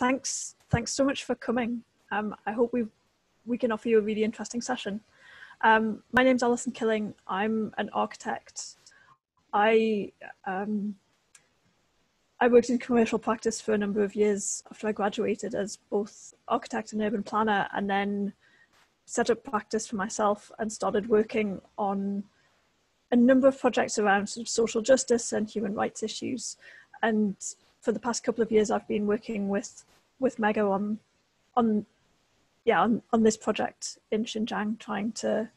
thanks so much for coming. I hope we can offer you a really interesting session. My name's Alison Killing. I'm an architect. I worked in commercial practice for a number of years after I graduated as both architect and urban planner, and then set up practice for myself and started working on a number of projects around sort of social justice and human rights issues. And for the past couple of years, I've been working with Megha on this project in Xinjiang, trying to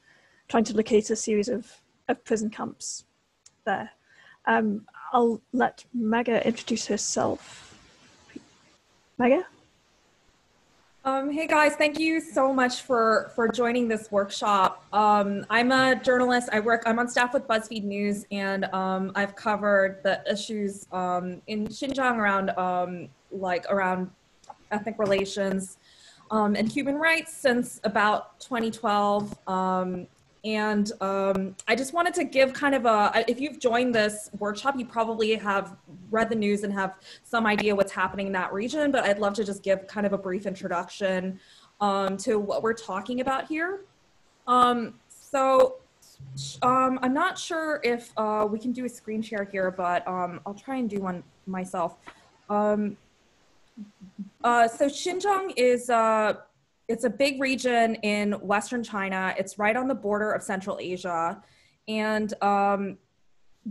locate a series of prison camps there. I'll let Megha introduce herself. Megha? Hey guys, thank you so much for joining this workshop. I'm a journalist. I'm on staff with BuzzFeed News, and I've covered the issues in Xinjiang around ethnic relations and human rights since about 2012. And I just wanted to give kind of if you've joined this workshop, you probably have read the news and have some idea what's happening in that region, but I'd love to just give kind of a brief introduction to what we're talking about here. I'm not sure if we can do a screen share here, but I'll try and do one myself. So Xinjiang is it's a big region in Western China. It's right on the border of Central Asia. And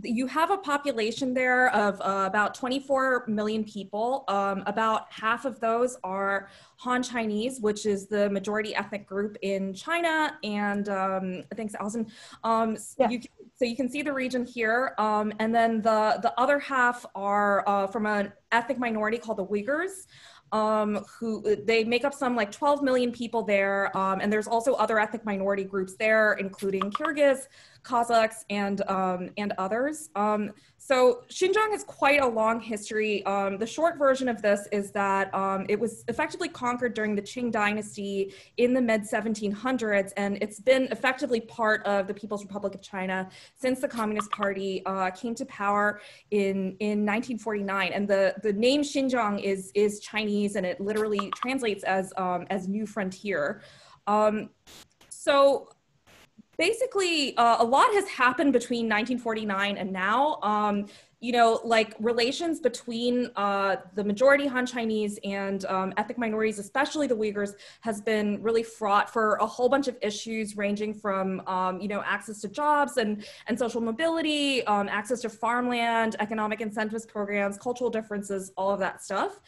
you have a population there of about 24 million people. About half of those are Han Chinese, which is the majority ethnic group in China. And thanks, Alison. Yeah. So you can see the region here. And then the other half are from an ethnic minority called the Uyghurs. Who they make up some like 12 million people there. And there's also other ethnic minority groups there, including Kyrgyz, Kazakhs, and others. So Xinjiang has quite a long history. The short version of this is that it was effectively conquered during the Qing dynasty in the mid-1700s, and it's been effectively part of the People's Republic of China since the Communist Party came to power in 1949. And the name Xinjiang is Chinese, and it literally translates as New Frontier. So basically, a lot has happened between 1949 and now. You know, like relations between the majority Han Chinese and ethnic minorities, especially the Uyghurs, has been really fraught for a whole bunch of issues ranging from, you know, access to jobs and social mobility, access to farmland, economic incentives programs, cultural differences, all of that stuff.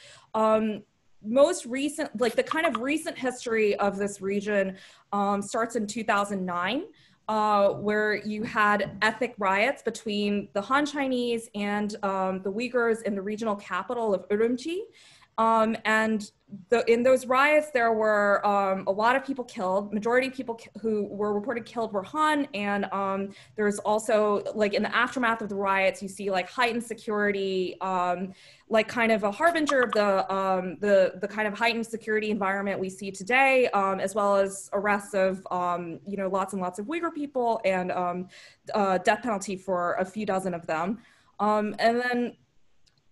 Most recent, like the kind of recent history of this region starts in 2009, where you had ethnic riots between the Han Chinese and the Uyghurs in the regional capital of Urumqi. And in those riots, there were a lot of people killed. Majority of people who were reported killed were Han, and there's also, like in the aftermath of the riots, you see like heightened security, like kind of a harbinger of the kind of heightened security environment we see today, as well as arrests of you know, lots and lots of Uyghur people, and death penalty for a few dozen of them. And then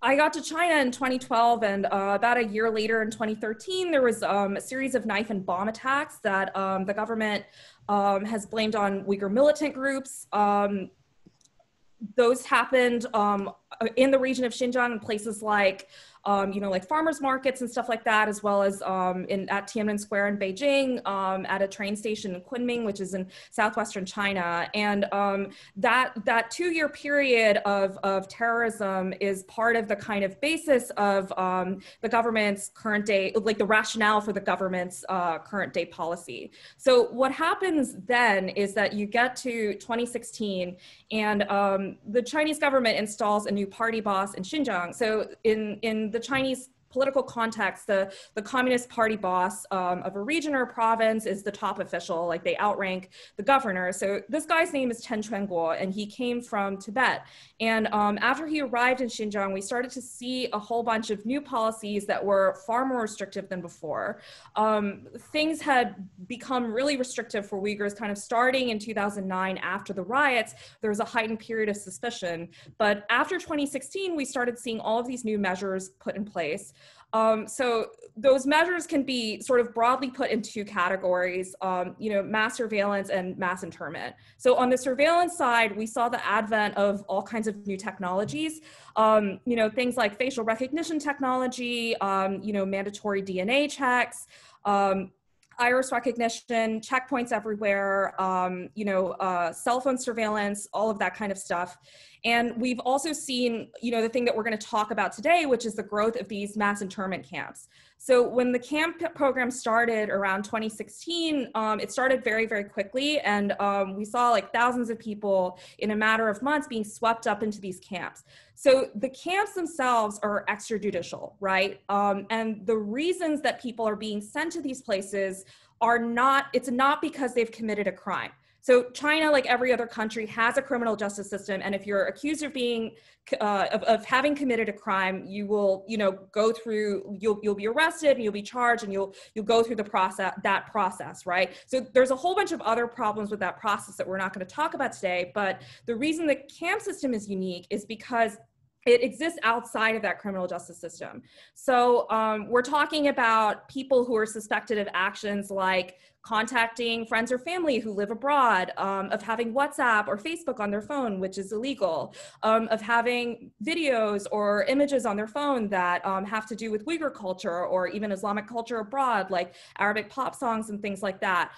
I got to China in 2012, and about a year later in 2013, there was a series of knife and bomb attacks that the government has blamed on Uyghur militant groups. Those happened in the region of Xinjiang in places like, you know, like farmers markets and stuff like that, as well as at Tiananmen Square in Beijing, at a train station in Kunming, which is in southwestern China. And that 2-year period of terrorism is part of the kind of basis of the government's current day, like the rationale for the government's current day policy. So what happens then is that you get to 2016, and the Chinese government installs a new party boss in Xinjiang. So in the Chinese political context, the Communist Party boss of a region or a province is the top official, like they outrank the governor. So this guy's name is Chen Quanguo, and he came from Tibet. And after he arrived in Xinjiang, we started to see a whole bunch of new policies that were far more restrictive than before. Things had become really restrictive for Uyghurs kind of starting in 2009 after the riots. There was a heightened period of suspicion. But after 2016, we started seeing all of these new measures put in place. So those measures can be sort of broadly put in two categories, mass surveillance and mass internment. So on the surveillance side, we saw the advent of all kinds of new technologies, things like facial recognition technology, mandatory DNA checks, iris recognition, checkpoints everywhere, cell phone surveillance, all of that kind of stuff. And we've also seen, the thing that we're going to talk about today, which is the growth of these mass internment camps. So when the camp program started around 2016, it started very, very quickly. And we saw like thousands of people in a matter of months being swept up into these camps. So the camps themselves are extrajudicial, right? And the reasons that people are being sent to these places it's not because they've committed a crime. So China, like every other country, has a criminal justice system, and if you're accused of being of having committed a crime, you will, go through. You'll be arrested, and you'll be charged, and you'll go through that process, right? So there's a whole bunch of other problems with that process that we're not going to talk about today. But the reason the camp system is unique is because it exists outside of that criminal justice system. So we're talking about people who are suspected of actions like contacting friends or family who live abroad, of having WhatsApp or Facebook on their phone, which is illegal, of having videos or images on their phone that have to do with Uyghur culture or even Islamic culture abroad, like Arabic pop songs and things like that.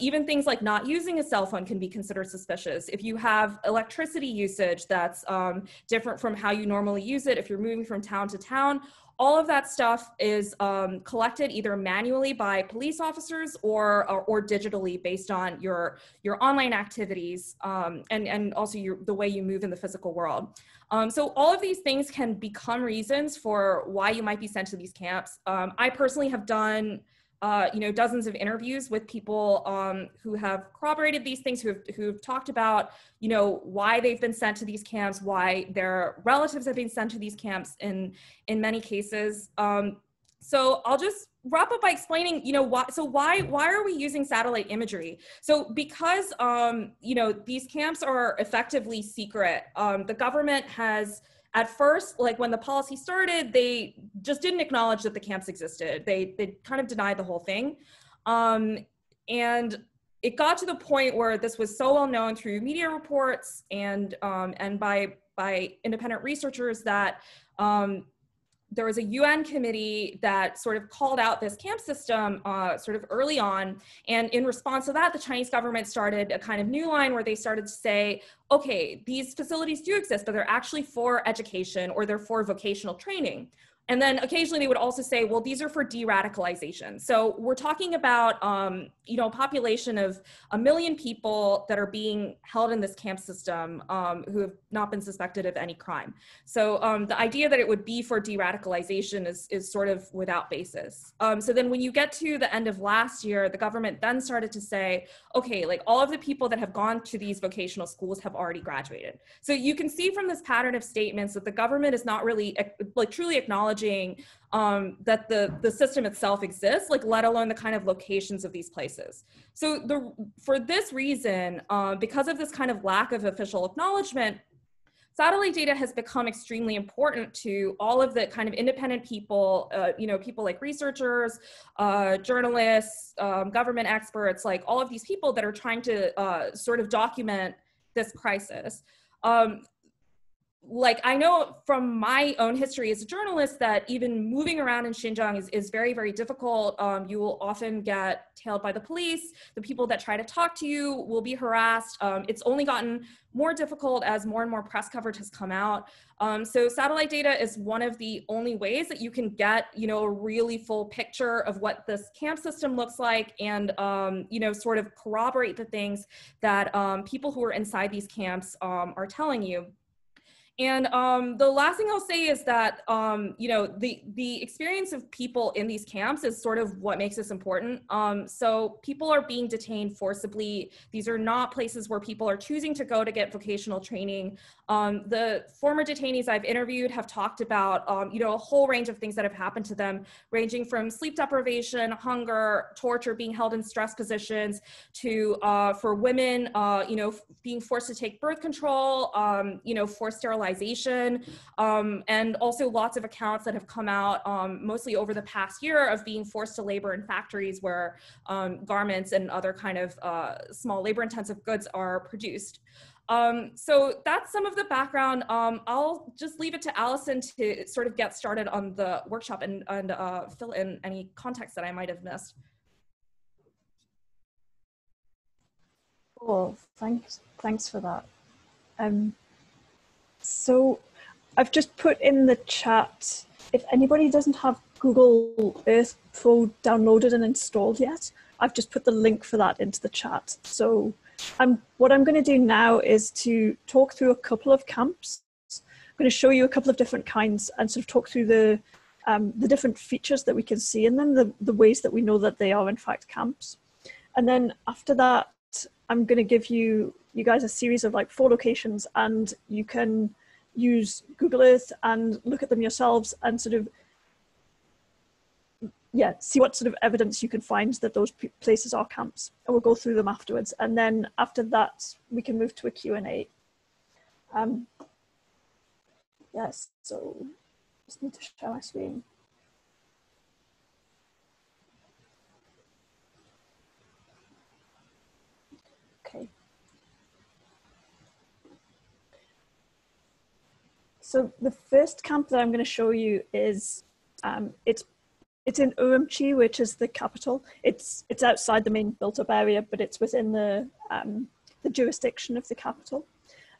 Even things like not using a cell phone can be considered suspicious. If you have electricity usage that's different from how you normally use it, if you're moving from town to town, all of that stuff is collected either manually by police officers or digitally based on your online activities and also the way you move in the physical world. So all of these things can become reasons for why you might be sent to these camps. I personally have done dozens of interviews with people who have corroborated these things, who've talked about, why they've been sent to these camps, why their relatives have been sent to these camps in many cases. So I'll just wrap up by explaining, why are we using satellite imagery? So because, these camps are effectively secret, the government has, at first, like when the policy started, they just didn't acknowledge that the camps existed. They kind of denied the whole thing. And it got to the point where this was so well known through media reports and by independent researchers that there was a UN committee that sort of called out this camp system sort of early on. And in response to that, the Chinese government started a kind of new line where they started to say, okay, these facilities do exist, but they're actually for education or they're for vocational training. And then occasionally they would also say, well, these are for de-radicalization. So we're talking about, a population of 1 million people that are being held in this camp system who have not been suspected of any crime. So the idea that it would be for de-radicalization is sort of without basis. So then when you get to the end of last year, the government then started to say, okay, like all of the people that have gone to these vocational schools have already graduated. So you can see from this pattern of statements that the government is not really truly acknowledging that the system itself exists, let alone the kind of locations of these places. So for this reason, because of this kind of lack of official acknowledgement, satellite data has become extremely important to all of the kind of independent people, people like researchers, journalists, government experts, like all of these people that are trying to sort of document this crisis. I know from my own history as a journalist that even moving around in Xinjiang is very, very difficult. You will often get tailed by the police. The people that try to talk to you will be harassed. It's only gotten more difficult as more and more press coverage has come out. So satellite data is one of the only ways that you can get, a really full picture of what this camp system looks like and, sort of corroborate the things that people who are inside these camps are telling you. And the last thing I'll say is that, the experience of people in these camps is sort of what makes this important. So people are being detained forcibly. These are not places where people are choosing to go to get vocational training. The former detainees I've interviewed have talked about, a whole range of things that have happened to them, ranging from sleep deprivation, hunger, torture, being held in stress positions, to for women, being forced to take birth control, forced sterilization, sterilization, and also lots of accounts that have come out mostly over the past year of being forced to labor in factories where garments and other kind of small labor-intensive goods are produced. So that's some of the background. I'll just leave it to Alison to sort of get started on the workshop and fill in any context that I might have missed. Cool, thanks for that. So I've just put in the chat, if anybody doesn't have Google Earth Pro downloaded and installed yet, I've just put the link for that into the chat. So what I'm going to do now is to talk through a couple of camps. I'm going to show you a couple of different kinds and sort of talk through the different features that we can see in them, the ways that we know that they are in fact camps. And then after that, I'm going to give you guys a series of like 4 locations, and you can use Google Earth and look at them yourselves and sort of, yeah, see what sort of evidence you can find that those places are camps. And we'll go through them afterwards. And then after that, we can move to a Q&A. Yes, so just need to share my screen. Okay. So the first camp that I'm going to show you is, it's in Urumqi, which is the capital. It's outside the main built-up area, but it's within the jurisdiction of the capital.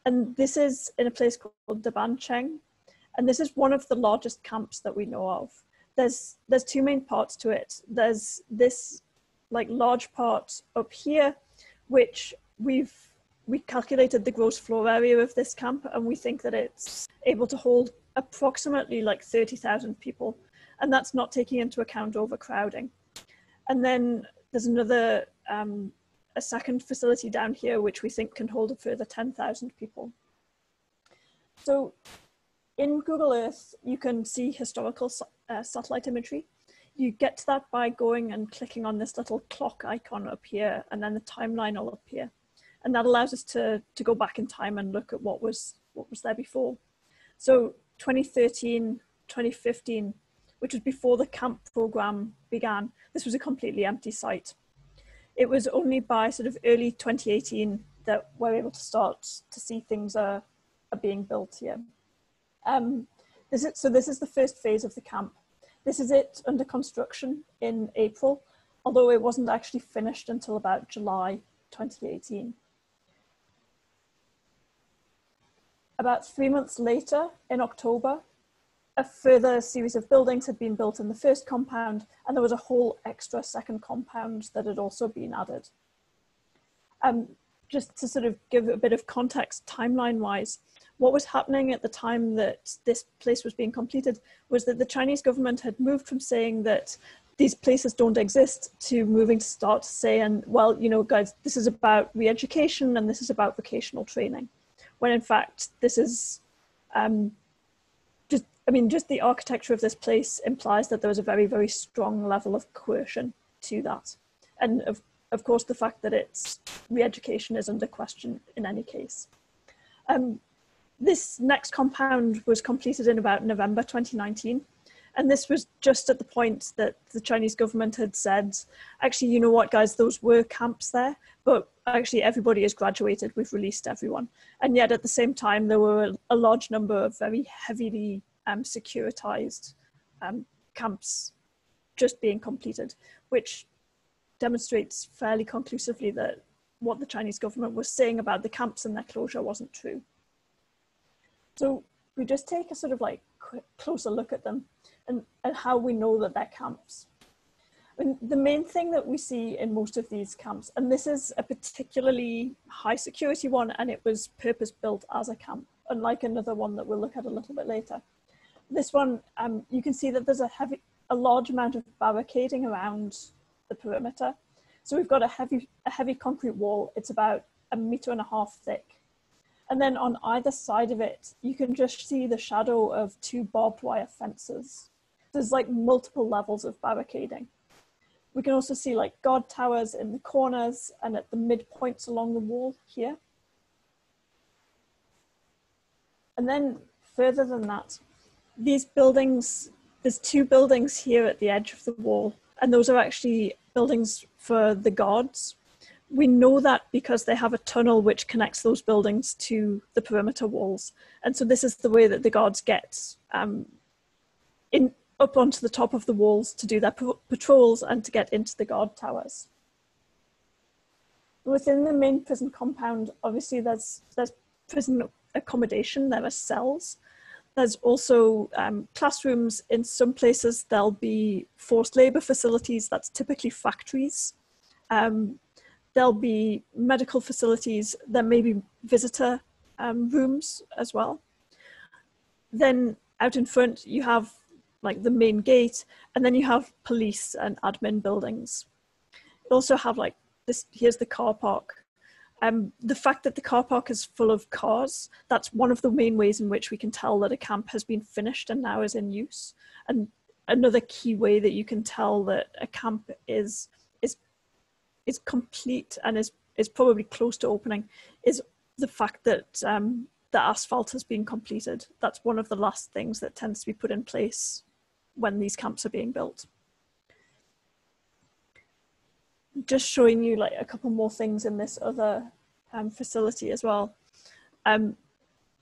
And this is in a place called Dabancheng. And this is one of the largest camps that we know of. There's 2 main parts to it. There's this like large part up here, which we calculated the gross floor area of this camp, and we think that it's able to hold approximately like 30,000 people. And that's not taking into account overcrowding. And then there's another, a second facility down here, which we think can hold a further 10,000 people. So in Google Earth, you can see historical satellite imagery. You get to that by going and clicking on this little clock icon up here, and then the timeline will appear. And that allows us to go back in time and look at what was there before. So 2013, 2015, which was before the camp program began, this was a completely empty site. It was only by sort of early 2018 that we're able to start to see things are being built here. This is the first phase of the camp. This is it under construction in April, although it wasn't actually finished until about July 2018. About 3 months later, in October, a further series of buildings had been built in the first compound, and there was a whole extra second compound that had also been added. Just to sort of give a bit of context timeline-wise, what was happening at the time that this place was being completed was that the Chinese government had moved from saying that these places don't exist to moving to start saying, well, you know, guys, this is about re-education and this is about vocational training. When in fact, this is just the architecture of this place implies that there was a very, very strong level of coercion to that. And of course, the fact that it's re-education is under question in any case. This next compound was completed in about November 2019. And this was just at the point that the Chinese government had said, actually, you know what, guys, those were camps there, but actually everybody has graduated, we've released everyone. And yet at the same time, there were a large number of very heavily securitized camps just being completed, which demonstrates fairly conclusively that what the Chinese government was saying about the camps and their closure wasn't true. So we just take a sort of like closer look at them and how we know that they're camps. I mean, the main thing that we see in most of these camps, and this is a particularly high security one, and it was purpose built as a camp, unlike another one that we'll look at a little bit later. This one, you can see that there's a large amount of barricading around the perimeter. So we've got a heavy concrete wall. It's about 1.5 meters thick. And then on either side of it, you can just see the shadow of 2 barbed wire fences. There's like multiple levels of barricading. We can also see like guard towers in the corners and at the midpoints along the wall here. And then further than that, these buildings, there's two buildings here at the edge of the wall, and those are actually buildings for the gods. We know that because they have a tunnel which connects those buildings to the perimeter walls. And so this is the way that the gods get up onto the top of the walls to do their patrols and to get into the guard towers. Within the main prison compound, obviously there's prison accommodation, there are cells. There's also classrooms. In some places there'll be forced labor facilities, that's typically factories. There'll be medical facilities, there may be visitor rooms as well. Then out in front you have like the main gate, and then you have police and admin buildings. You also have like this, here's the car park. The fact that the car park is full of cars, that's one of the main ways in which we can tell that a camp has been finished and now is in use. And another key way that you can tell that a camp is complete and is probably close to opening is the fact that the asphalt has been completed. That's one of the last things that tends to be put in place when these camps are being built. Just showing you like a couple more things in this other facility as well.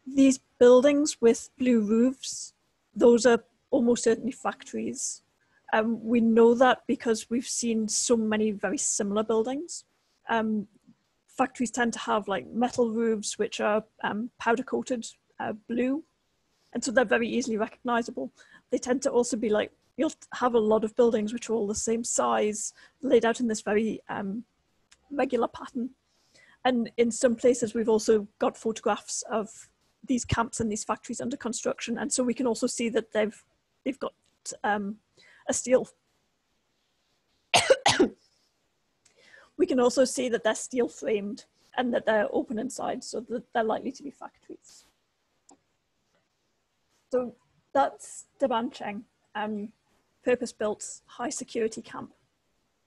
These buildings with blue roofs, those are almost certainly factories. We know that because we've seen so many very similar buildings. Factories tend to have like metal roofs which are powder coated blue, and so they're very easily recognizable. They tend to also be like, you'll have a lot of buildings which are all the same size, laid out in this very regular pattern. And in some places we've also got photographs of these camps and these factories under construction, and so we can also see that they've got a steel. We can also see that they're steel framed and that they're open inside, so that they're likely to be factories. So that's Dabancheng, purpose-built high security camp.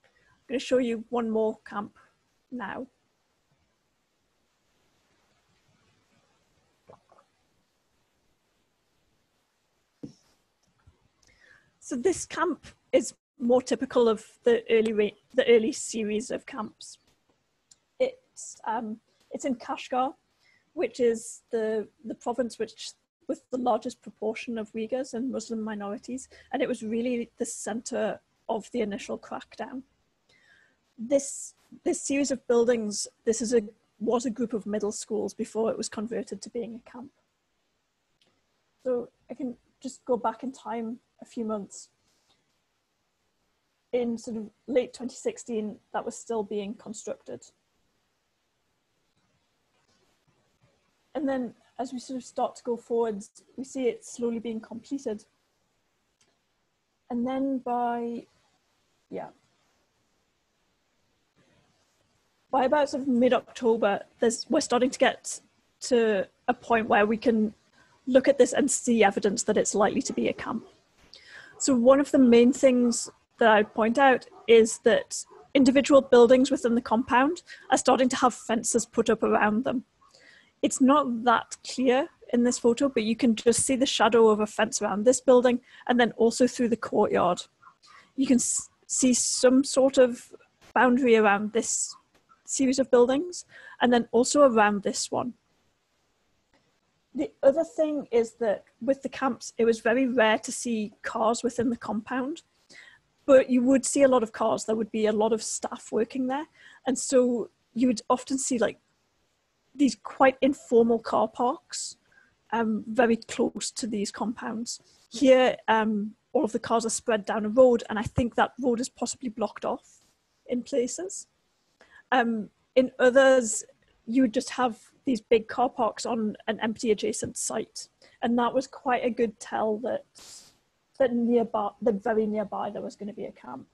I'm going to show you one more camp now. So this camp is more typical of the early series of camps. It's in Kashgar, which is the province with the largest proportion of Uyghurs and Muslim minorities, and it was really the center of the initial crackdown. This series of buildings, was a group of middle schools before it was converted to being a camp. So I can just go back in time a few months. In sort of late 2016, that was still being constructed. And then as we sort of start to go forwards, we see it slowly being completed. And then by about sort of mid-October, we're starting to get to a point where we can look at this and see evidence that it's likely to be a camp. So one of the main things that I'd point out is that individual buildings within the compound are starting to have fences put up around them. It's not that clear in this photo, but you can just see the shadow of a fence around this building, and then also through the courtyard. You can see some sort of boundary around this series of buildings, and then also around this one. The other thing is that with the camps, it was very rare to see cars within the compound, but you would see a lot of cars. There would be a lot of staff working there. And so you would often see like these quite informal car parks very close to these compounds. Here, all of the cars are spread down a road, and I think that road is possibly blocked off in places. In others, you would just have these big car parks on an empty adjacent site. And that was quite a good tell that very nearby there was going to be a camp.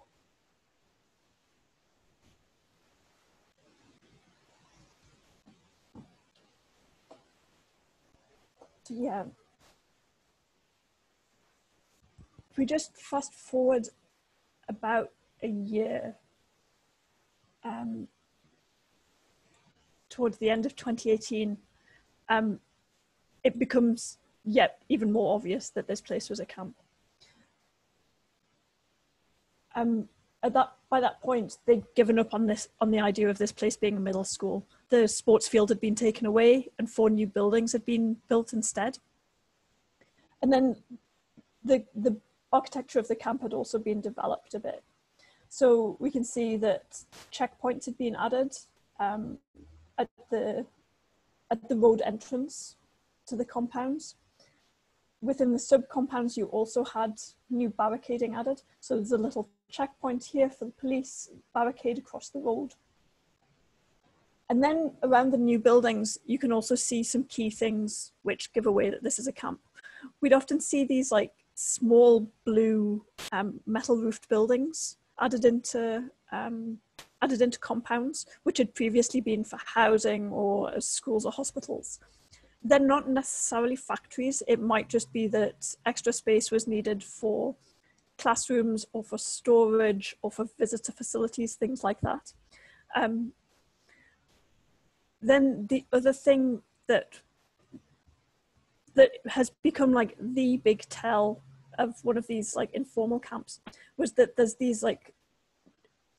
So yeah. If we just fast forward about a year, towards the end of 2018, it becomes yet even more obvious that this place was a camp. By that point, they'd given up on the idea of this place being a middle school. The sports field had been taken away and 4 new buildings had been built instead. And then the architecture of the camp had also been developed a bit. So we can see that checkpoints had been added at the road entrance to the compounds. Within the sub-compounds, you also had new barricading added. So there's a little checkpoint here for the police, barricade across the road. And then around the new buildings, you can also see some key things which give away that this is a camp. We'd often see these like small blue metal roofed buildings added into compounds, which had previously been for housing or as schools or hospitals. They're not necessarily factories. It might just be that extra space was needed for classrooms or for storage or for visitor facilities, things like that. Then the other thing that has become like the big tell of one of these like informal camps was that there's these like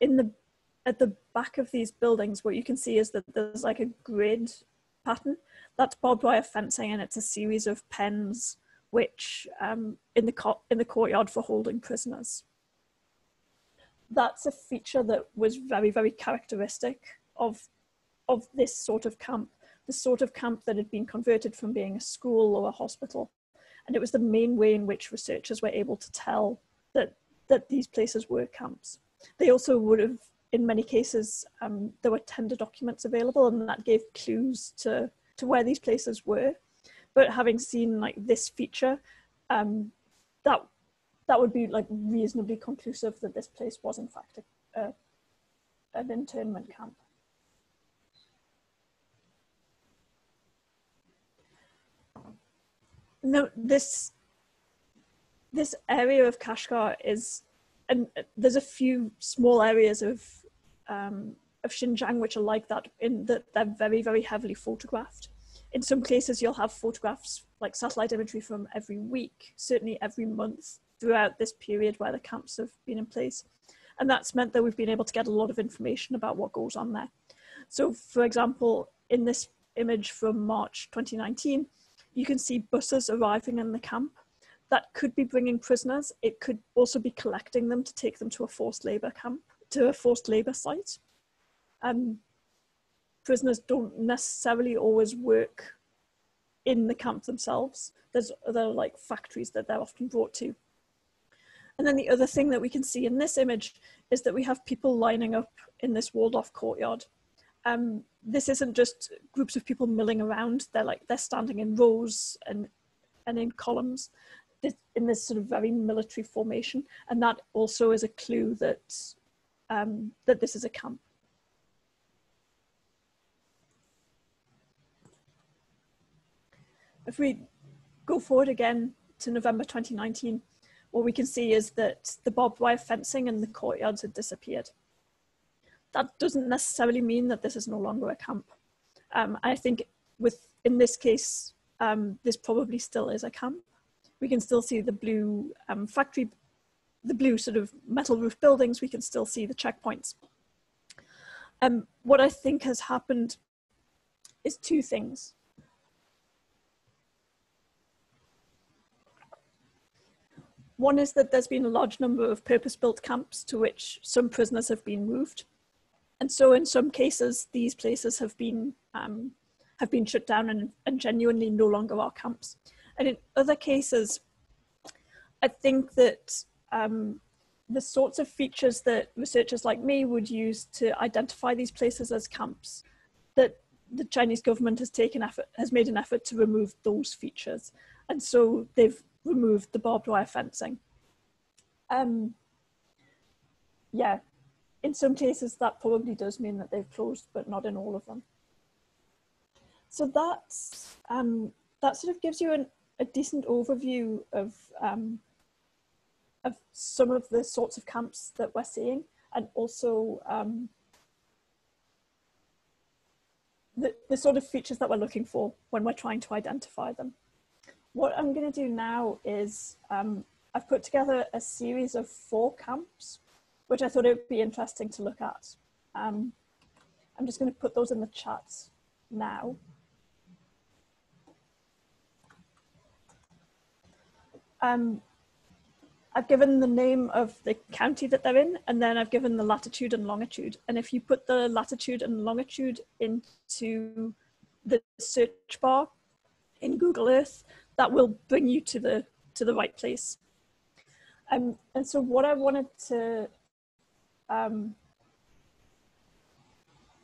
at the back of these buildings, what you can see is that there's like a grid pattern. That's barbed wire fencing, and it's a series of pens which in the courtyard for holding prisoners. That's a feature that was very, very characteristic of this sort of camp, the sort of camp that had been converted from being a school or a hospital. And it was the main way in which researchers were able to tell that these places were camps. They also would have, in many cases, there were tender documents available, and that gave clues to where these places were. But having seen like this feature, that would be like reasonably conclusive that this place was in fact an internment camp. No, this area of Kashgar is, and there's a few small areas of Xinjiang which are like that, in that they're very, very heavily photographed. In some places, you'll have photographs like satellite imagery from every week, certainly every month throughout this period where the camps have been in place. And that's meant that we've been able to get a lot of information about what goes on there. So for example, in this image from March 2019, you can see buses arriving in the camp. That could be bringing prisoners. It could also be collecting them to take them to a forced labor camp, to a forced labor site. Prisoners don't necessarily always work in the camp themselves. There's other like factories that they're often brought to. And then the other thing that we can see in this image is that we have people lining up in this walled off courtyard. This isn't just groups of people milling around. They're standing in rows and in columns in this sort of very military formation. And that also is a clue that that this is a camp. If we go forward again to November 2019, what we can see is that the barbed wire fencing in the courtyards had disappeared. That doesn't necessarily mean that this is no longer a camp. I think in this case, this probably still is a camp. We can still see the blue factory, the blue sort of metal roof buildings. We can still see the checkpoints. What I think has happened is two things. One is that there's been a large number of purpose-built camps to which some prisoners have been moved. And so in some cases, these places have been shut down and genuinely no longer are camps. And in other cases, I think that the sorts of features that researchers like me would use to identify these places as camps, that the Chinese government has made an effort to remove those features. And so they've removed the barbed wire fencing. Yeah, in some cases that probably does mean that they've closed, but not in all of them. So that sort of gives you a decent overview of some of the sorts of camps that we're seeing, and also the sort of features that we're looking for when we're trying to identify them. What I'm going to do now is I've put together a series of 4 camps, which I thought it would be interesting to look at. I'm just going to put those in the chat now. I've given the name of the county that they're in, and then I've given the latitude and longitude. And if you put the latitude and longitude into the search bar in Google Earth, that will bring you to the right place. And so what I wanted to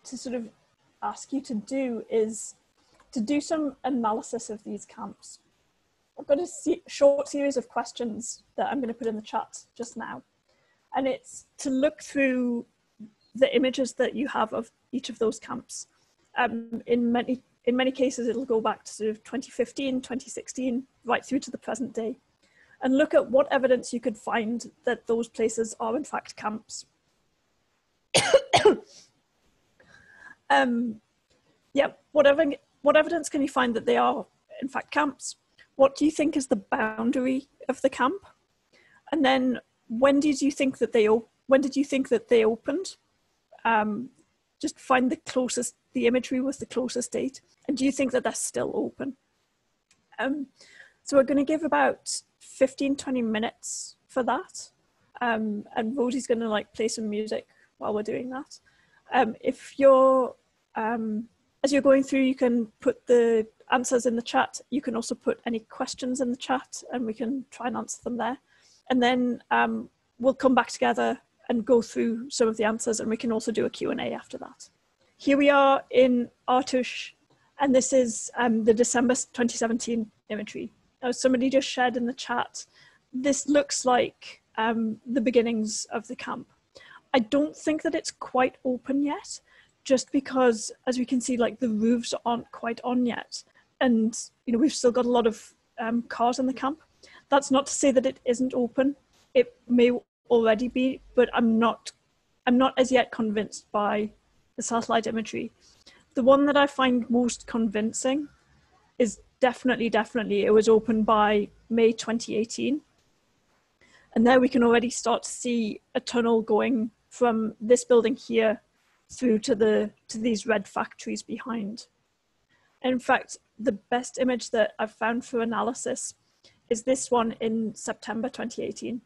sort of ask you to do is to do some analysis of these camps. I've got a short series of questions that I'm going to put in the chat just now. And it's to look through the images that you have of each of those camps. In many cases, it'll go back to sort of 2015, 2016, right through to the present day. And look at what evidence you could find that those places are in fact camps. Yeah, what evidence can you find that they are in fact camps? What do you think is the boundary of the camp? And then when did you think that they opened? Just find the imagery with the closest date. And do you think that they're still open? So we're going to give about 15-20 minutes for that. And Rosie's going to play some music while we're doing that. If you're, as you're going through, you can put the answers in the chat. You can also put any questions in the chat and we can try and answer them there. And then we'll come back together and go through some of the answers, and we can also do a Q&A after that. Here we are in Artush, and this is the December 2017 imagery. Now, somebody just shared in the chat, this looks like the beginnings of the camp. I don't think that it's quite open yet, just because, as we can see, the roofs aren't quite on yet. And, we've still got a lot of cars in the camp. That's not to say that it isn't open. It may already be, but I'm not as yet convinced by the satellite imagery. The one that I find most convincing is definitely it was open by May 2018. And there we can already start to see a tunnel going from this building here through to these red factories behind. In fact, the best image that I've found for analysis is this one in September 2018,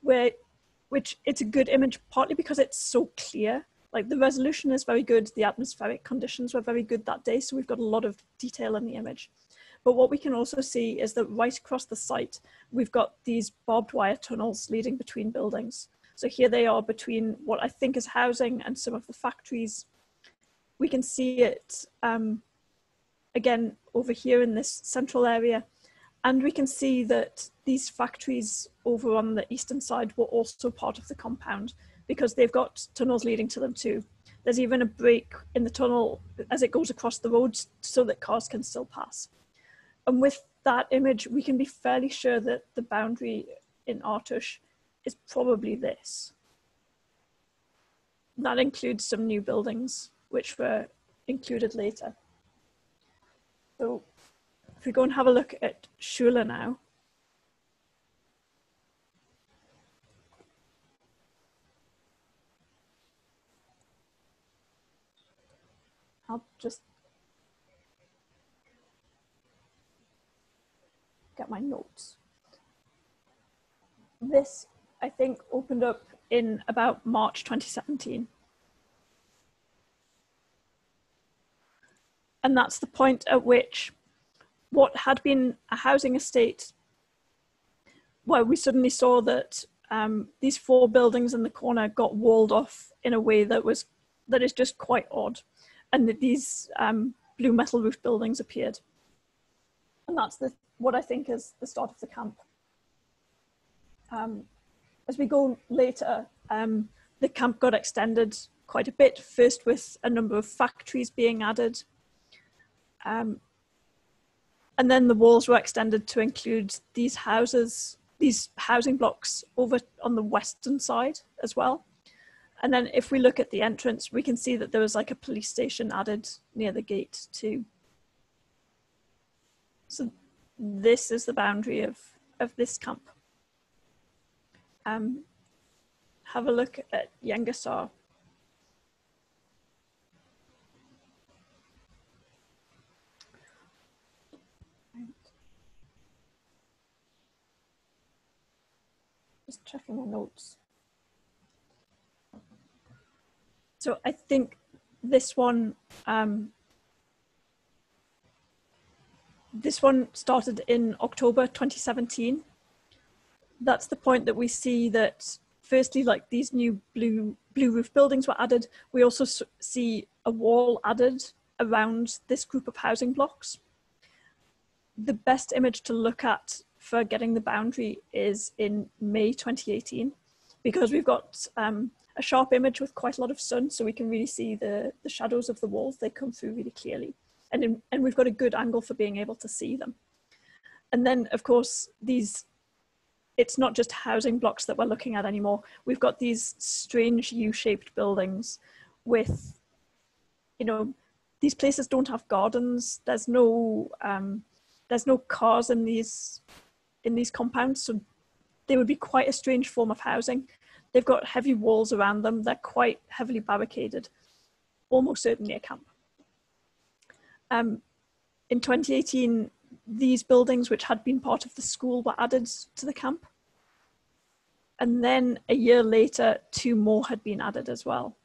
which it's a good image partly because it's so clear. The resolution is very good, the atmospheric conditions were very good that day, so we've got a lot of detail in the image. But what we can also see is that right across the site, we've got these barbed wire tunnels leading between buildings. So here they are between what I think is housing and some of the factories. We can see it again over here in this central area. And we can see that these factories over on the eastern side were also part of the compound because they've got tunnels leading to them too. There's even a break in the tunnel as it goes across the roads so that cars can still pass. And with that image, we can be fairly sure that the boundary in Artush is probably this. That includes some new buildings, which were included later. So if we go and have a look at Shula now. I'll just get my notes. This, I think, opened up in about March 2017. And that's the point at which what had been a housing estate, where we suddenly saw that these 4 buildings in the corner got walled off in a way that is just quite odd, and that these blue metal roof buildings appeared. And that's what I think is the start of the camp. As we go later, the camp got extended quite a bit, first with a number of factories being added. And then the walls were extended to include these housing blocks over on the western side as well. And then if we look at the entrance, we can see that there was like a police station added near the gate too. So this is the boundary of this camp. Have a look at Yangasar. Just checking my notes. So I think this one started in October 2017. That's the point that we see that firstly, like these new blue roof buildings were added. We also see a wall added around this group of housing blocks. The best image to look at for getting the boundary is in May 2018, because we've got a sharp image with quite a lot of sun, so we can really see the shadows of the walls. They come through really clearly. And we've got a good angle for being able to see them. And then, of course, it's not just housing blocks that we're looking at anymore. We've got these strange U-shaped buildings with, these places don't have gardens. There's no cars in these compounds, so they would be quite a strange form of housing. They've got heavy walls around them. They're quite heavily barricaded, almost certainly a camp. In 2018, these buildings, which had been part of the school, were added to the camp. And then a year later, 2 more had been added as well.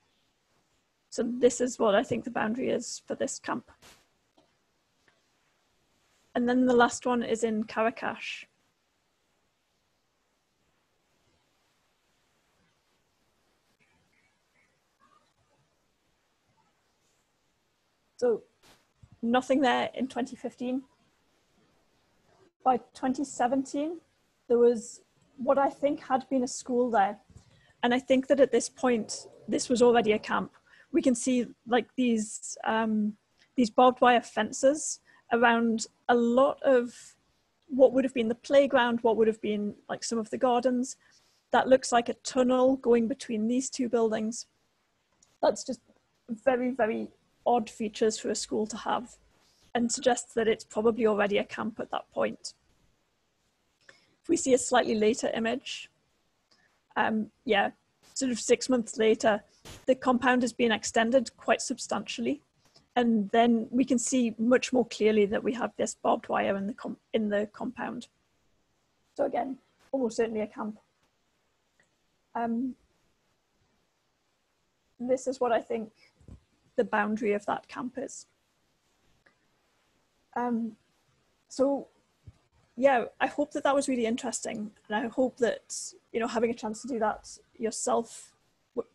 So this is what I think the boundary is for this camp. And then the last one is in Caracas. So nothing there in 2015. By 2017, there was what I think had been a school there. And I think that at this point, this was already a camp. We can see like these barbed wire fences around a lot of what would have been the playground, what would have been like some of the gardens. That looks like a tunnel going between these 2 buildings. That's just very, very odd features for a school to have, and suggests that it's probably already a camp at that point. If we see a slightly later image, sort of 6 months later, the compound has been extended quite substantially. And then we can see much more clearly that we have this barbed wire in the compound. So again, almost certainly a camp. This is what I think the boundary of that camp is. So yeah, I hope that that was really interesting, and I hope that having a chance to do that yourself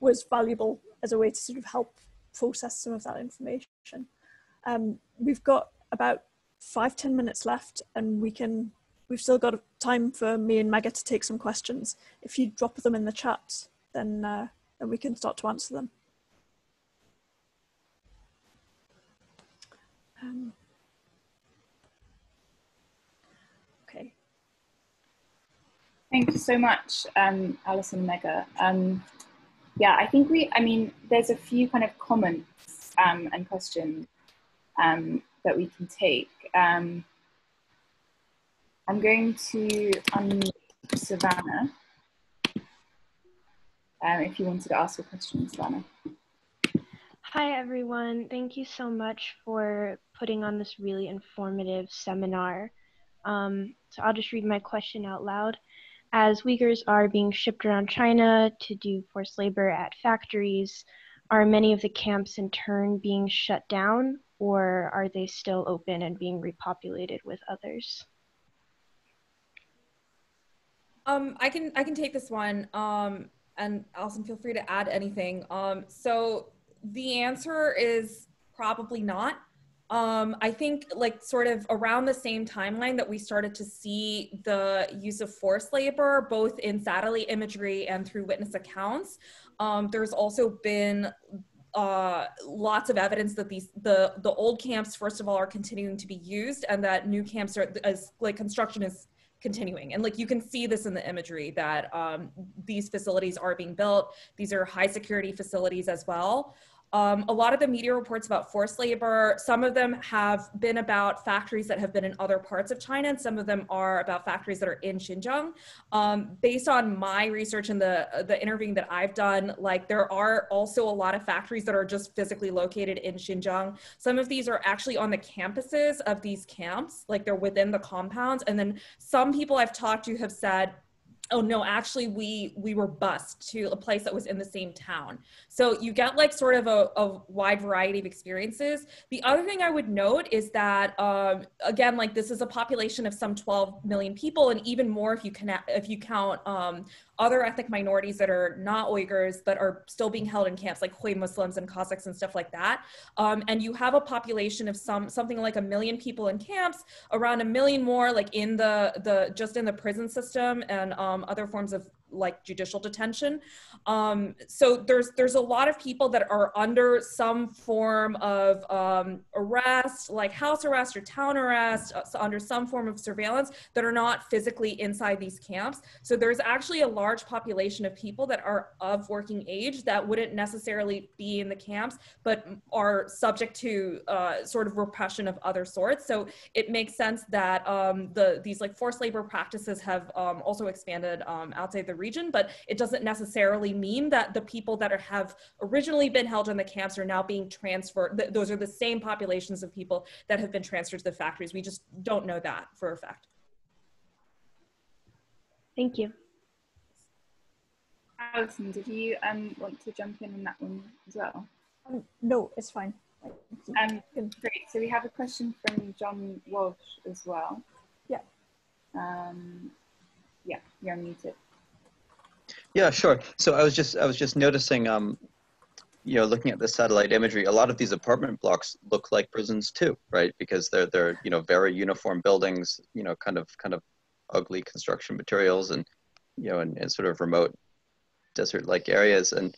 was valuable as a way to sort of help process some of that information. We've got about 5-10 minutes left, and we've still got time for me and Megha to take some questions. If you drop them in the chat, then we can start to answer them. Okay. Thank you so much, Alison and Megha. Yeah, I think there's a few kind of comments and questions that we can take. I'm going to unmute Savannah. If you wanted to ask a question, Savannah. Hi, everyone. Thank you so much for putting on this really informative seminar. So I'll just read my question out loud. As Uyghurs are being shipped around China to do forced labor at factories, are many of the camps in turn being shut down, or are they still open and being repopulated with others? I can take this one, and Alison, feel free to add anything. So the answer is probably not. I think like sort of around the same timeline that we started to see the use of forced labor, both in satellite imagery and through witness accounts, there's also been lots of evidence that the old camps, first of all, are continuing to be used, and that new camps are, as like construction is continuing. And like you can see this in the imagery that these facilities are being built. These are high security facilities as well. A lot of the media reports about forced labor, some of them have been about factories that have been in other parts of China, and some of them are about factories that are in Xinjiang. Based on my research and the interviewing that I've done, like there are also a lot of factories that are just physically located in Xinjiang. Some of these are actually on the campuses of these camps, like they're within the compounds. And then some people I've talked to have said, oh no, actually we were bused to a place that was in the same town. So you get like sort of a wide variety of experiences. The other thing I would note is that, again, like this is a population of some 12 million people, and even more if you count other ethnic minorities that are not Uyghurs that are still being held in camps, like Hui Muslims and Kazakhs and stuff like that. And you have a population of something like 1 million people in camps, around 1 million more like in just in the prison system and other forms of like judicial detention. So there's a lot of people that are under some form of arrest, like house arrest or town arrest, under some form of surveillance that are not physically inside these camps. So there's actually a large population of people that are of working age that wouldn't necessarily be in the camps, but are subject to sort of repression of other sorts. So it makes sense that these like forced labor practices have also expanded outside the region, but it doesn't necessarily mean that the people that have originally been held in the camps are now being transferred. Those are the same populations of people that have been transferred to the factories. We just don't know that for a fact. Thank you. Alison, did you want to jump in on that one as well? No, it's fine. Great. So we have a question from John Walsh as well. Yeah. Yeah, you're unmuted. Yeah, sure. So I was just noticing, you know, looking at the satellite imagery, a lot of these apartment blocks look like prisons too, right? Because they're you know, very uniform buildings, you know, kind of ugly construction materials, and you know, and sort of remote desert-like areas. And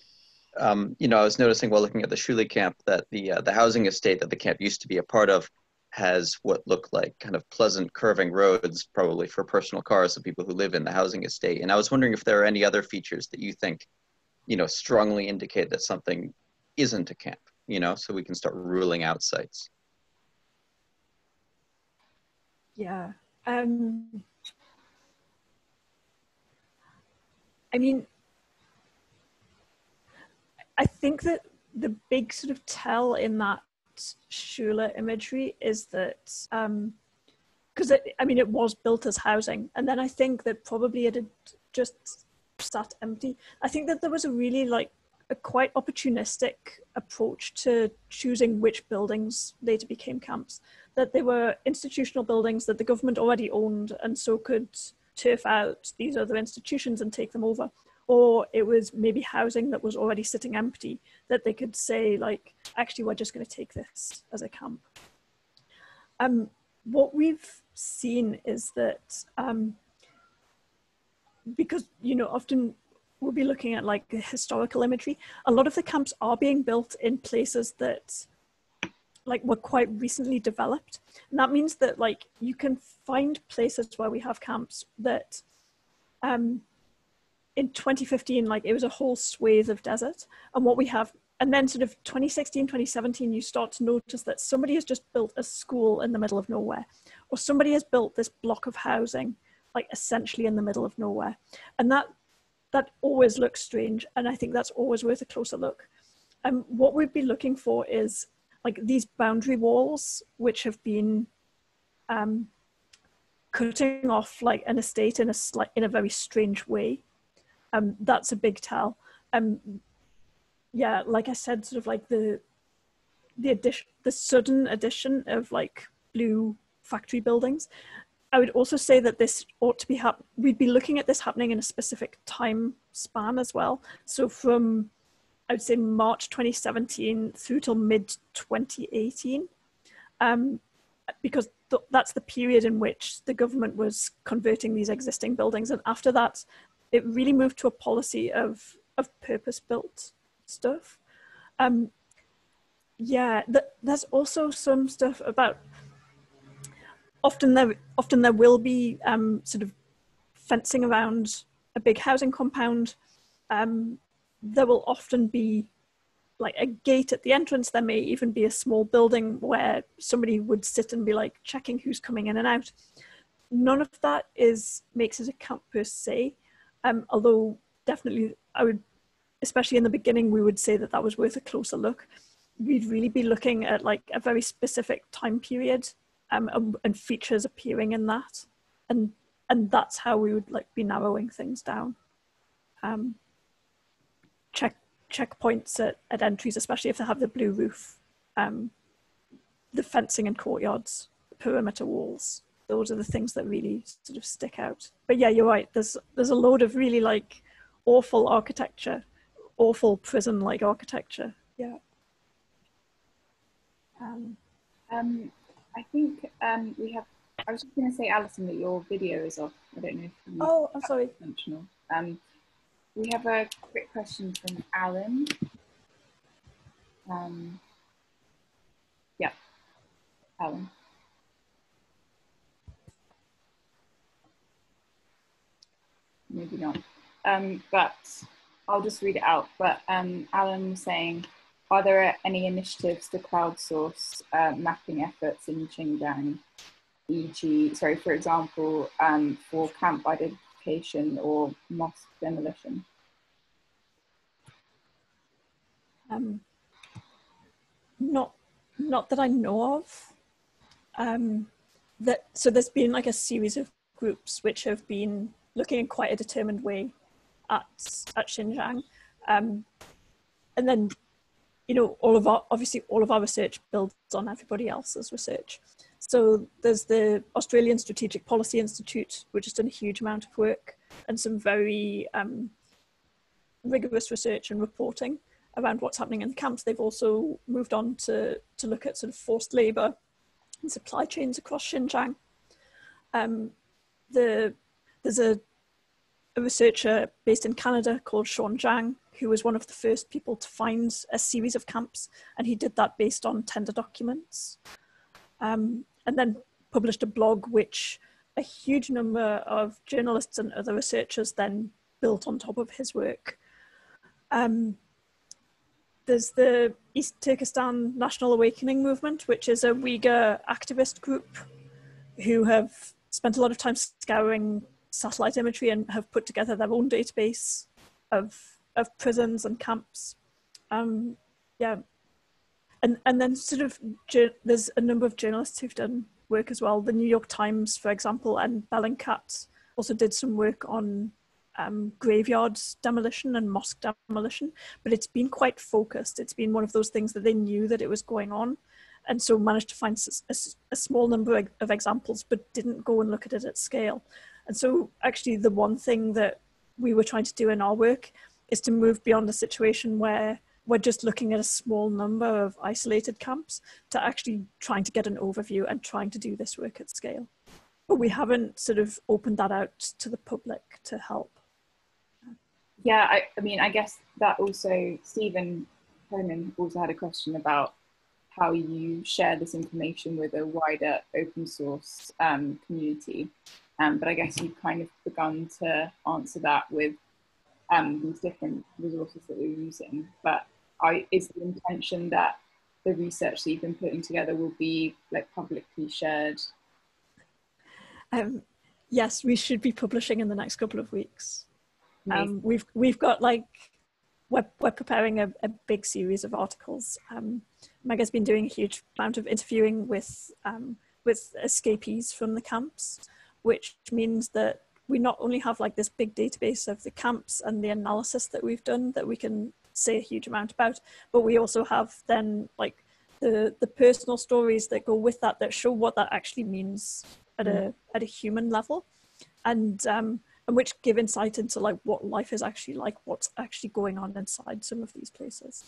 you know, I was noticing while looking at the Shuli camp that the housing estate that the camp used to be a part of has what look like kind of pleasant curving roads, probably for personal cars of people who live in the housing estate. And I was wondering if there are any other features that you think, you know, strongly indicate that something isn't a camp, you know, so we can start ruling out sites. Yeah. I mean, I think that the big sort of tell in that Shula imagery is that, because I mean, it was built as housing, and then I think that probably it had just sat empty. I think that there was a really like a quite opportunistic approach to choosing which buildings later became camps, that they were institutional buildings that the government already owned and so could turf out these other institutions and take them over. Or it was maybe housing that was already sitting empty that they could say like, actually, we're just going to take this as a camp. What we've seen is that because, you know, often we'll be looking at like the historical imagery, a lot of the camps are being built in places that like were quite recently developed. And that means that like you can find places where we have camps that in 2015, like it was a whole swathe of desert. And what we have, and then sort of 2016, 2017, you start to notice that somebody has just built a school in the middle of nowhere, or somebody has built this block of housing, like essentially in the middle of nowhere. And that always looks strange. And I think that's always worth a closer look. What we'd be looking for is like these boundary walls, which have been cutting off like an estate in a very strange way. That's a big tell. Yeah, like I said, sort of like the sudden addition of like blue factory buildings. I would also say that this ought to be we'd be looking at this happening in a specific time span as well. So from, I would say, March 2017 through till mid 2018, because that's the period in which the government was converting these existing buildings. And after that, it really moved to a policy of purpose-built stuff. Yeah, there's also some stuff about, often there will be sort of fencing around a big housing compound. There will often be like a gate at the entrance. There may even be a small building where somebody would sit and be like checking who's coming in and out. None of that makes it a camp per se, although definitely I would, especially in the beginning, we would say that that was worth a closer look. We'd really be looking at like a very specific time period and features appearing in that, and that's how we would like be narrowing things down. Checkpoints at entries, especially if they have the blue roof, the fencing and courtyards, the perimeter walls. Those are the things that really sort of stick out. But yeah, you're right. There's a load of really like awful architecture, awful prison-like architecture. Yeah. I think we have. I was just going to say, Alison, that your video is off. I don't know if you. Oh, I'm sorry. Intentional. We have a quick question from Alan. Yeah, Alan. Maybe not. But I'll just read it out. But Alan was saying, are there any initiatives to crowdsource mapping efforts in Xinjiang, e.g., for example, for camp identification or mosque demolition? Not that I know of. So there's been like a series of groups which have been looking in quite a determined way at Xinjiang, and then obviously all of our research builds on everybody else's research. So there's the Australian Strategic Policy Institute, which has done a huge amount of work and some very rigorous research and reporting around what's happening in the camps. They've also moved on to look at sort of forced labour and supply chains across Xinjiang. There's a researcher based in Canada called Sean Zhang, who was one of the first people to find a series of camps, and he did that based on tender documents, and then published a blog which a huge number of journalists and other researchers then built on top of his work. There's the East Turkestan National Awakening Movement, which is a Uyghur activist group who have spent a lot of time scouring satellite imagery and have put together their own database of prisons and camps. Yeah, and then sort of there's a number of journalists who've done work as well. The New York Times, for example, and Bellingcat also did some work on graveyards demolition and mosque demolition, but it's been quite focused. It's been one of those things that they knew that it was going on, and so managed to find a small number of examples, but didn't go and look at it at scale. And so actually the one thing that we were trying to do in our work is to move beyond a situation where we're just looking at a small number of isolated camps to actually trying to get an overview and trying to do this work at scale. But we haven't sort of opened that out to the public to help. Yeah, I mean, I guess that also, Stephen Conan also had a question about how you share this information with a wider open source community. But I guess you've kind of begun to answer that with these different resources that we're using. But is the intention that the research that you've been putting together will be like publicly shared? Yes, we should be publishing in the next couple of weeks. We've got like we're preparing a big series of articles. Megha's been doing a huge amount of interviewing with escapees from the camps, which means that we not only have like this big database of the camps and the analysis that we've done that we can say a huge amount about, but we also have then like the personal stories that go with that show what that actually means at a human level, and which give insight into like what life is actually like, what's actually going on inside some of these places.